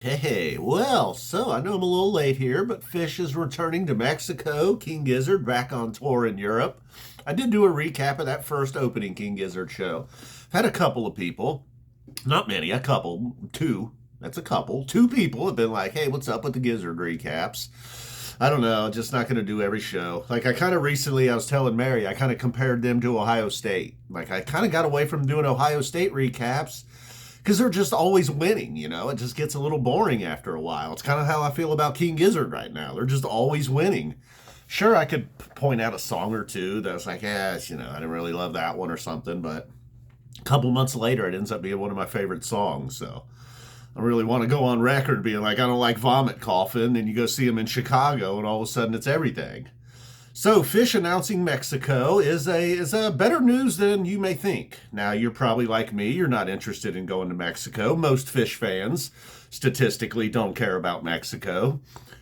Hey, well, so I know I'm a little late here, but Phish is returning to Mexico. King Gizzard back on tour in Europe. I did do a recap of that first opening King Gizzard show. I've had a couple of people, not many, a couple, two. That's a couple. Two people have been like, hey, what's up with the Gizzard recaps? I don't know, just not going to do every show. Like, I kind of recently, I was telling Mary, I kind of compared them to Ohio State. Like, I kind of got away from doing Ohio State recaps because they're just always winning, you know? It just gets a little boring after a while. It's kind of how I feel about King Gizzard right now. They're just always winning. Sure, I could point out a song or two that was like, I didn't really love that one or something, but a couple months later, it ends up being one of my favorite songs, so I really want to go on record being like, I don't like Vomit Coffin, and you go see them in Chicago, and all of a sudden it's everything. So, Phish announcing Mexico is a better news than you may think. Now, you're probably like me, you're not interested in going to Mexico. Most Phish fans statistically don't care about Mexico.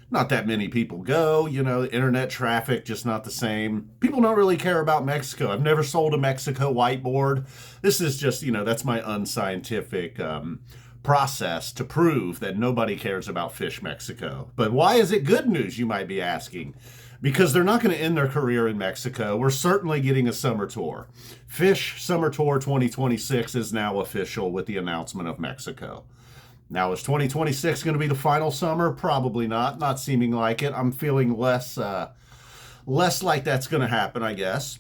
Not that many people go, internet traffic just not the same. People don't really care about Mexico. I've never sold a Mexico whiteboard. This is just, that's my unscientific process to prove that nobody cares about Phish Mexico. But why is it good news, you might be asking? Because they're not going to end their career in Mexico. We're certainly getting a summer tour. Phish Summer Tour 2026 is now official with the announcement of Mexico. Now, is 2026 going to be the final summer? Probably not. Not seeming like it. I'm feeling less like that's going to happen, I guess.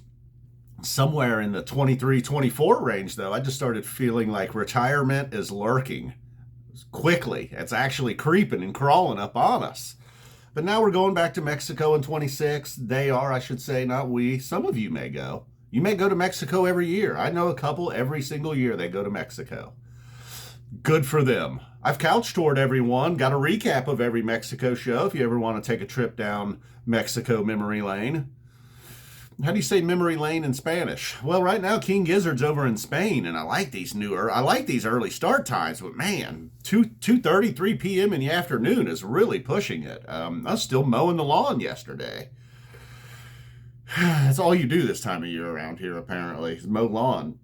Somewhere in the 23-24 range, though, I just started feeling like retirement is lurking quickly. It's actually creeping and crawling up on us. But now we're going back to Mexico in 26. They are, I should say, not we. Some of you may go. You may go to Mexico every year. I know a couple every single year they go to Mexico. Good for them. I've couch toured everyone. Got a recap of every Mexico show if you ever want to take a trip down Mexico memory lane. How do you say memory lane in Spanish? Well, right now King Gizzard's over in Spain, and I like these early start times, but man, 2:30, 3 p.m. in the afternoon is really pushing it. I was still mowing the lawn yesterday. That's all you do this time of year around here, apparently, is mow lawn.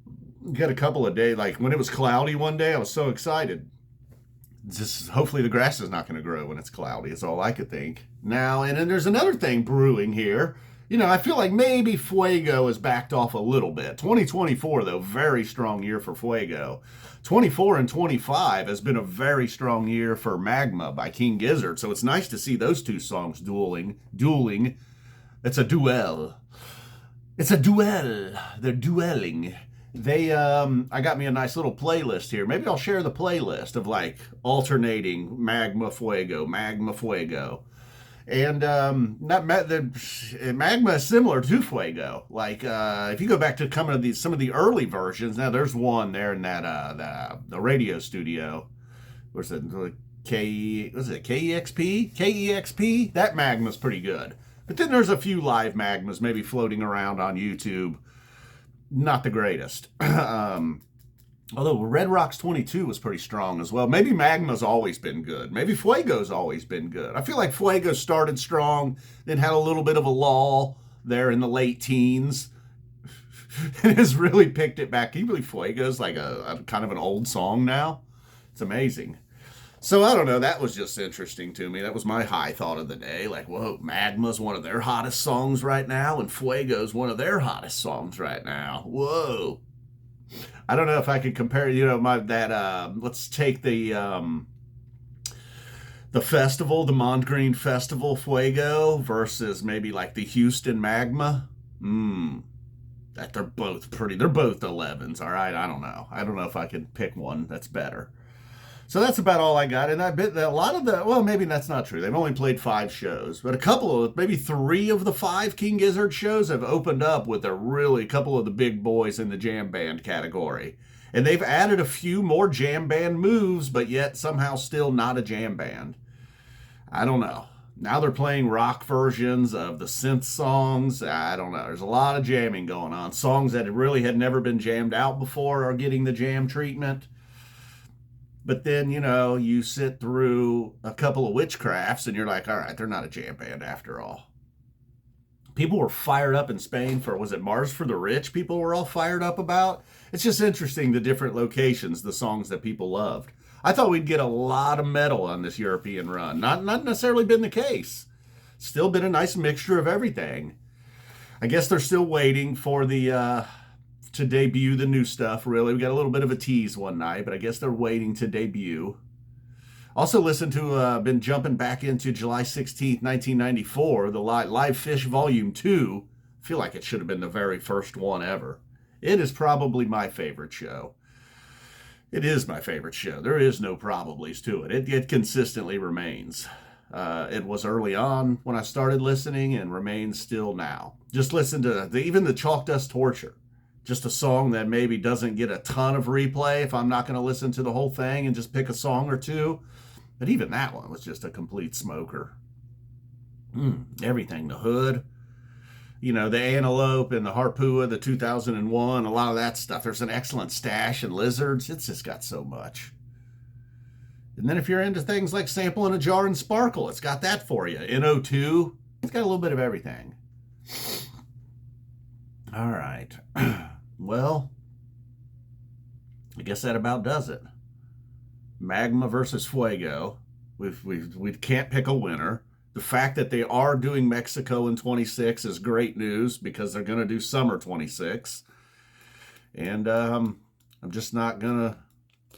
Got a couple of days, like when it was cloudy one day, I was so excited. Just hopefully the grass is not going to grow when it's cloudy, is all I could think. Now, and then there's another thing brewing here. I feel like maybe Fuego has backed off a little bit. 2024, though, very strong year for Fuego. 24 and 25 has been a very strong year for Magma by King Gizzard. So it's nice to see those two songs dueling. It's a duel. It's a duel. They're dueling. I got me a nice little playlist here. Maybe I'll share the playlist of like alternating Magma Fuego, Magma Fuego. And the Magma is similar to Fuego. Like if you go back to some of the early versions, now there's one there in that the radio studio. What's it? KEXP? KEXP? That Magma's pretty good. But then there's a few live Magmas maybe floating around on YouTube. Not the greatest. Although Red Rocks 22 was pretty strong as well. Maybe Magma's always been good. Maybe Fuego's always been good. I feel like Fuego started strong, then had a little bit of a lull there in the late teens, and has really picked it back. Can you believe Fuego's like a kind of an old song now? It's amazing. So I don't know. That was just interesting to me. That was my high thought of the day. Like, whoa, Magma's one of their hottest songs right now, and Fuego's one of their hottest songs right now. Whoa. I don't know if I could compare, let's take the festival, the Mongreen Festival Fuego versus maybe like the Houston Magma. That they're both 11s, all right? I don't know. I don't know if I can pick one that's better. So that's about all I got. And I bet that a lot of maybe that's not true. They've only played 5 shows, but maybe 3 of the 5 King Gizzard shows have opened up with a couple of the big boys in the jam band category. And they've added a few more jam band moves, but yet somehow still not a jam band. I don't know. Now they're playing rock versions of the synth songs. I don't know. There's a lot of jamming going on. Songs that really had never been jammed out before are getting the jam treatment. But then, you sit through a couple of witchcrafts and you're like, all right, they're not a jam band after all. People were fired up in Spain was it Mars for the Rich? People were all fired up about. It's just interesting the different locations, the songs that people loved. I thought we'd get a lot of metal on this European run. Not necessarily been the case. Still been a nice mixture of everything. I guess they're still waiting for the to debut the new stuff, really. We got a little bit of a tease one night, but I guess they're waiting to debut. Also listened to, been jumping back into July 16th, 1994, the Live Phish Volume 2. I feel like it should have been the very first one ever. It is probably my favorite show. It is my favorite show. There is no probablys to it. It consistently remains. It was early on when I started listening and remains still now. Just listen to even the Chalk Dust Torture. Just a song that maybe doesn't get a ton of replay if I'm not going to listen to the whole thing and just pick a song or two. But even that one was just a complete smoker. Everything. The Hood, the Antelope and the Harpua, the 2001, a lot of that stuff. There's an excellent stash and Lizards. It's just got so much. And then if you're into things like Sample in a Jar and Sparkle, it's got that for you. NO2, it's got a little bit of everything. All right. Well, I guess that about does it. Magma versus Fuego. We can't pick a winner. The fact that they are doing Mexico in 26 is great news because they're going to do Summer 26. And I'm just not going to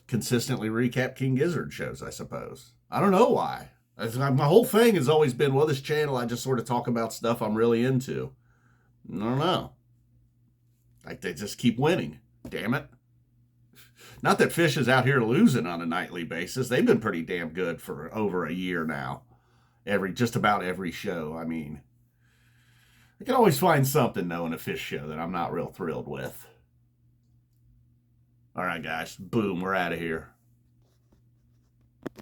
consistently recap King Gizzard shows, I suppose. I don't know why. My whole thing has always been, well, this channel, I just sort of talk about stuff I'm really into. I don't know. Like, they just keep winning. Damn it. Not that Phish is out here losing on a nightly basis. They've been pretty damn good for over a year now. Just about every show. I mean, I can always find something, though, in a Phish show that I'm not real thrilled with. All right, guys. Boom. We're out of here.